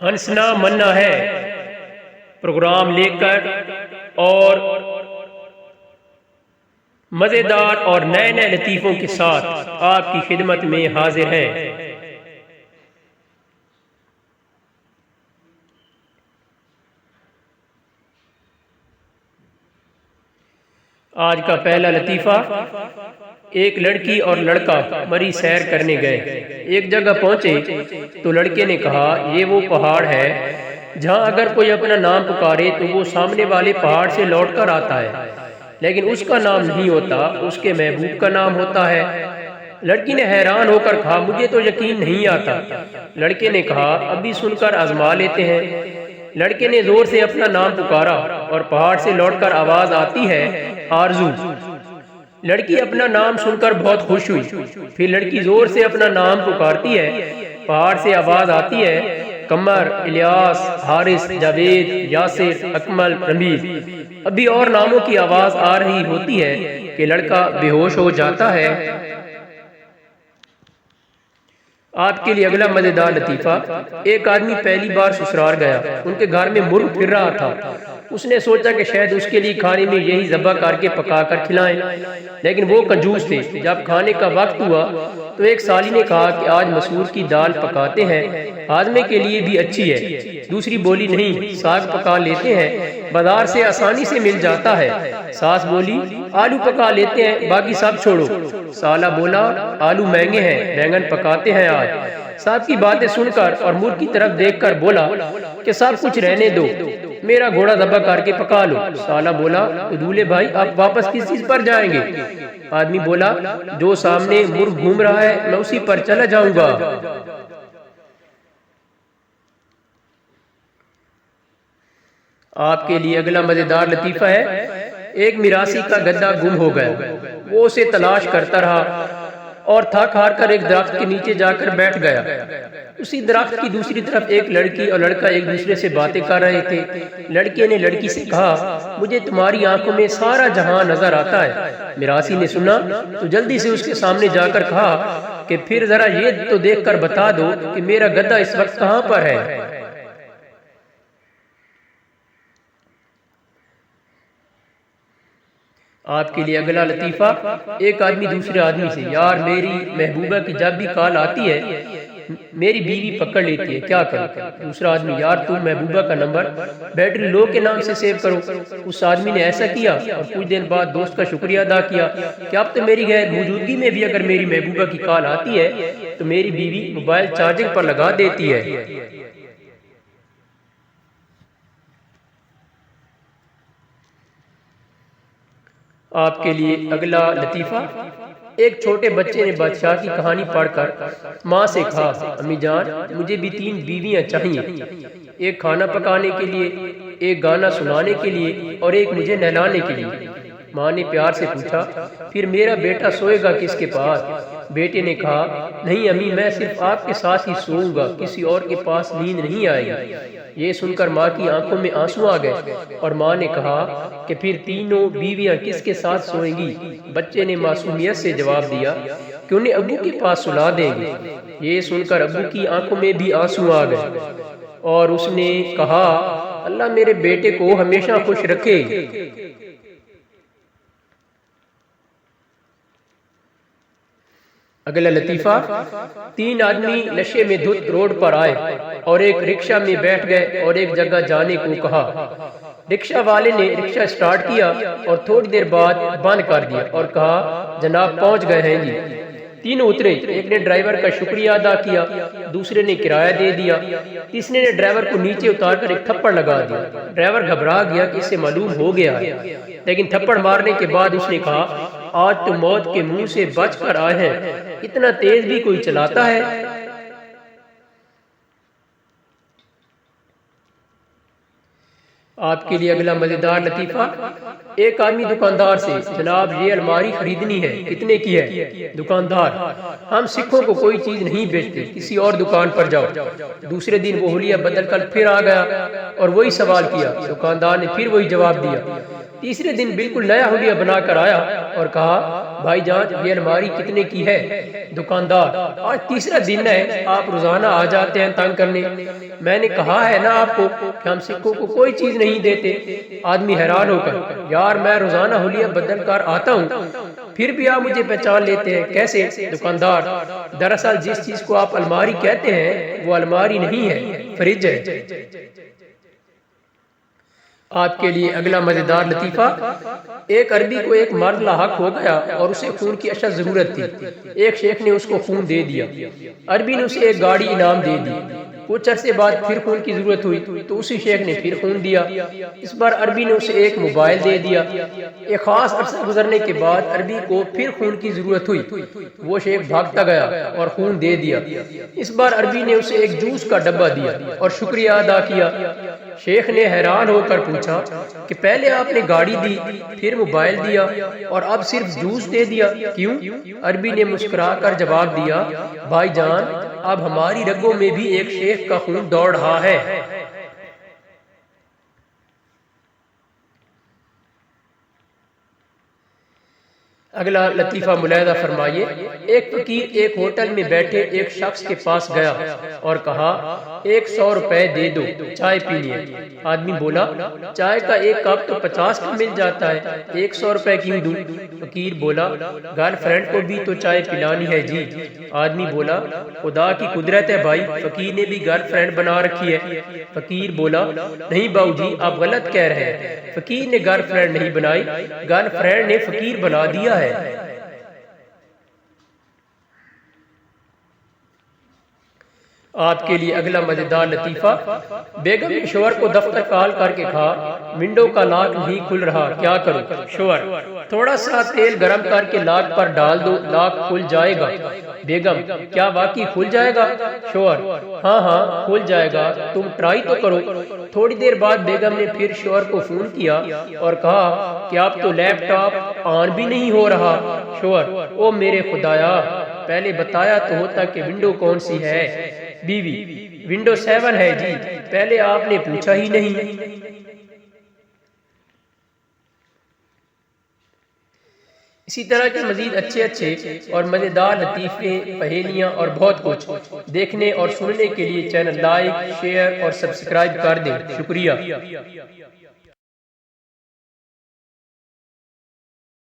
ہنسنا مننا ہے پروگرام لے کر اور مزیدار اور نئے نئے لطیفوں کے ساتھ آپ کی خدمت میں حاضر ہیں۔ آج کا پہلا لطیفہ، ایک لڑکی اور لڑکا مری سیر کرنے گئے۔ ایک جگہ پہنچے تو لڑکے نے کہا یہ وہ پہاڑ ہے جہاں اگر کوئی اپنا نام پکارے تو وہ سامنے والے پہاڑ سے لوٹ کر آتا ہے، لیکن اس کا نام نہیں ہوتا، اس کے محبوب کا نام ہوتا ہے۔ لڑکی نے حیران ہو کر کہا مجھے تو یقین نہیں آتا۔ لڑکے نے کہا ابھی سن کر آزما لیتے ہیں۔ لڑکے نے زور سے اپنا نام پکارا اور پہاڑ سے لوٹ کر آواز آتی ہے آرزو۔ لڑکی اپنا نام سن کر بہت خوش ہوئی۔ پھر لڑکی زور سے اپنا نام پکارتی ہے، پہاڑ سے آواز آتی ہے قمر، الیاس، حارث، جاوید، یاسر، اکمل، رمید۔ ابھی اور ناموں کی آواز آ رہی ہوتی ہے کہ لڑکا بے ہوش ہو جاتا ہے۔ آپ کے لیے اگلا مزیدار لطیفہ، ایک آدمی پہلی بار سسرال گیا۔ ان کے گھر میں مرغ پھر رہا تھا۔ اس نے سوچا کہ شاید اس کے لیے کھانے میں یہی ذبح کر کے پکا کر کھلائیں، لیکن وہ کنجوس تھے۔ جب کھانے کا وقت ہوا تو ایک سالی نے کہا کہ آج مسور کی دال پکاتے ہیں، ہاضمے کے لیے بھی اچھی ہے۔ دوسری بولی نہیں، ساگ پکا لیتے ہیں، بازار سے آسانی سے مل جاتا ہے۔ ساس بولی آلو پکا لیتے ہیں، باقی سب چھوڑو۔ سالہ بولا آلو مہنگے ہیں، بینگن پکاتے ہیں آج۔ صاحب کی باتیں سن کر اور مرغ کی طرف دیکھ کر بولا کہ سب کچھ رہنے دو، میرا گھوڑا ذبح کر کے پکا لو۔ سالہ بولا تو دولہے بھائی آپ واپس کس چیز پر جائیں گے؟ آدمی بولا جو سامنے مرغ گھوم رہا ہے میں اسی پر چلا جاؤں گا۔ آپ کے لیے اگلا مزیدار لطیفہ ہے، ایک میراثی کا گدھا گم ہو گیا۔ وہ اسے تلاش کرتا رہا اور تھک ہار کر ایک درخت کے نیچے جا کر بیٹھ گیا۔ اسی درخت کی دوسری طرف ایک لڑکی اور لڑکا ایک دوسرے سے باتیں کر رہے تھے۔ لڑکے نے لڑکی سے کہا مجھے تمہاری آنکھوں میں سارا جہاں نظر آتا ہے۔ میراثی نے سنا تو جلدی سے اس کے سامنے جا کر کہا کہ پھر ذرا یہ تو دیکھ کر بتا دو کہ میرا گدھا اس وقت کہاں پر ہے۔ آپ کے لیے اگلا لطیفہ، ایک آدمی دوسرے آدمی سے یار میری محبوبہ کی جب بھی کال آتی ہے میری بیوی پکڑ لیتی ہے، کیا کروں؟ دوسرا آدمی یار تم محبوبہ کا نمبر بیٹری لو کے نام سے سیو کرو۔ اس آدمی نے ایسا کیا اور کچھ دن بعد دوست کا شکریہ ادا کیا کہ اب تو میری غیر موجودگی میں بھی اگر میری محبوبہ کی کال آتی ہے تو میری بیوی موبائل چارجنگ پر لگا دیتی ہے۔ آپ کے لیے اگلا لطیفہ، ایک چھوٹے بچے نے بادشاہ کی کہانی پڑھ کر ماں سے کہا امی جان مجھے بھی 3 بیویاں چاہیے، ایک کھانا پکانے کے لیے، ایک گانا سنانے کے لیے اور ایک مجھے نہلانے کے لیے۔ ماں نے پیار سے پوچھا پھر میرا بیٹا سوئے گا کس کے پاس؟ بیٹے نے کہا نہیں امی میں صرف آپ کے ساتھ ہی سوؤں گا، کسی اور کے پاس نیند نہیں آئے گی۔ یہ سن کر ماں کی آنکھوں میں آنسو آ گئے اور ماں نے کہا کہ پھر تینوں بیویاں کس کے ساتھ سوئیں گی؟ بچے نے معصومیت سے جواب دیا کہ انہیں ابو کے پاس سلا دیں گے۔ یہ سن کر ابو کی آنکھوں میں بھی آنسو آ گئے اور اس نے کہا اللہ میرے بیٹے کو ہمیشہ خوش رکھے۔ اگلا لطیفہ، 3 آدمی نشے میں دھت روڈ پر آئے اور ایک رکشہ میں بیٹھ گئے اور ایک جگہ جانے کو کہا۔ رکشہ والے نے رکشہ سٹارٹ کیا اور تھوڑی دیر بعد بند کر دیا اور کہا جناب پہنچ گئے ہیں جی۔ تینوں اترے، ایک نے ڈرائیور کا شکریہ ادا کیا، دوسرے نے کرایہ دے دیا، تیسرے نے ڈرائیور کو نیچے اتار کر ایک تھپڑ لگا دیا۔ ڈرائیور گھبرا گیا کہ اسے معلوم ہو گیا ہے، لیکن تھپڑ مارنے کے بعد اس نے کہا آج تو موت کے منہ سے بچ کر آئے ہیں، اتنا تیز بھی کوئی چلاتا ہے؟ آپ کے لیے اگلا مزیدار لطیفہ، ایک آدمی دکاندار سے جناب یہ الماری خریدنی ہے، کتنے کی ہے؟ دکاندار ہم سکھوں کو کوئی چیز نہیں بیچتے، کسی اور دکان پر جاؤ۔ دوسرے دن وہ حلیہ بدل کر پھر آ گیا اور وہی سوال کیا، دکاندار نے پھر وہی جواب دیا۔ تیسرے دن بالکل نیا حلیہ بنا کر آیا اور کہا بھائی جان یہ الماری کتنے کی ہے؟ دکاندار: آج تیسرا دن ہے، آپ روزانہ آ جاتے ہیں تنگ کرنے، میں نے کہا ہے نا آپ کو کہ ہم سکھوں کو کوئی چیز نہیں دیتے۔ آدمی حیران ہو کر: یار میں روزانہ حلیہ بدل کر آتا ہوں، پھر بھی آپ مجھے پہچان لیتے ہیں کیسے؟ دکاندار: دراصل جس چیز کو آپ الماری کہتے ہیں وہ الماری نہیں ہے، فریج ہے۔ آپ کے لیے اگلا مزیدار لطیفہ: ایک عربی کو ایک مرد لاحق ہو گیا اور اسے خون کی اشد ضرورت تھی۔ ایک شیخ نے اس کو خون دے دیا۔ عربی نے اسے ایک گاڑی انعام دے دی۔ کچھ عرصے بعد پھر خون کی ضرورت ہوئی تو اسی شیخ نے پھر خون دیا۔ اس بار عربی نے اسے ایک موبائل دے دیا۔ ایک خاص عرصہ گزرنے کے بعد عربی کو پھر خون کی ضرورت ہوئی، وہ شیخ بھاگتا گیا اور خون دے دیا۔ اس بار عربی نے اسے ایک جوس کا ڈبہ دیا اور شکریہ ادا کیا۔ شیخ نے حیران ہو کر پوچھا کہ پہلے آپ نے گاڑی دی، پھر موبائل دیا اور اب صرف جوس دے دیا، کیوں؟ عربی نے مسکرا کر جواب دیا: بھائی جان اب ہماری رگوں میں بھی ایک شیخ کا خون دوڑ رہا ہے۔ اگلا لطیفہ ملاحظہ فرمائیے: ایک فقیر ایک ہوٹل میں بیٹھے ایک شخص کے پاس گیا اور کہا 100 روپے دے دو، چائے پینی ہے۔ آدمی بولا: چائے کا ایک کپ تو 50 کا مل جاتا ہے، 100 روپے کیوں دوں؟ فقیر بولا: گرل فرینڈ کو بھی تو چائے پلانی ہے جی۔ آدمی بولا: خدا کی قدرت ہے بھائی، فقیر نے بھی گرل فرینڈ بنا رکھی ہے۔ فقیر بولا: نہیں باؤ جی آپ غلط کہہ رہے ہیں، فقیر نے گرل فرینڈ نہیں بنائی، گرل فرینڈ نے فقیر بنا دیا ہے۔ آپ کے لیے اگلا مزیدار لطیفہ: بیگم نے شوہر کو دفتر کال کر کے کہا ونڈو کا لاک نہیں کھل رہا، کیا کروں؟ شوہر: تھوڑا سا تیل گرم کر کے لاک پر ڈال دو، لاک کھل جائے گا۔ بیگم: کیا واقعی کھل جائے گا؟ شوہر: ہاں ہاں کھل جائے گا، تم ٹرائی تو کرو۔ تھوڑی دیر بعد بیگم نے پھر شوہر کو فون کیا اور کہا کہ اب تو لیپ ٹاپ آن بھی نہیں ہو رہا۔ شوہر: او میرے خدایا، پہلے بتایا تو ہوتا کہ ونڈو کون سی ہے۔ بیوی: ونڈو 7 ہے جی، پہلے آپ نے پوچھا ہی نہیں۔ اسی طرح کے مزید اچھے اور مزیدار لطیفے، پہیلیاں اور بہت کچھ دیکھنے اور سننے کے لیے چینل لائک، شیئر اور سبسکرائب کر دیں۔ شکریہ۔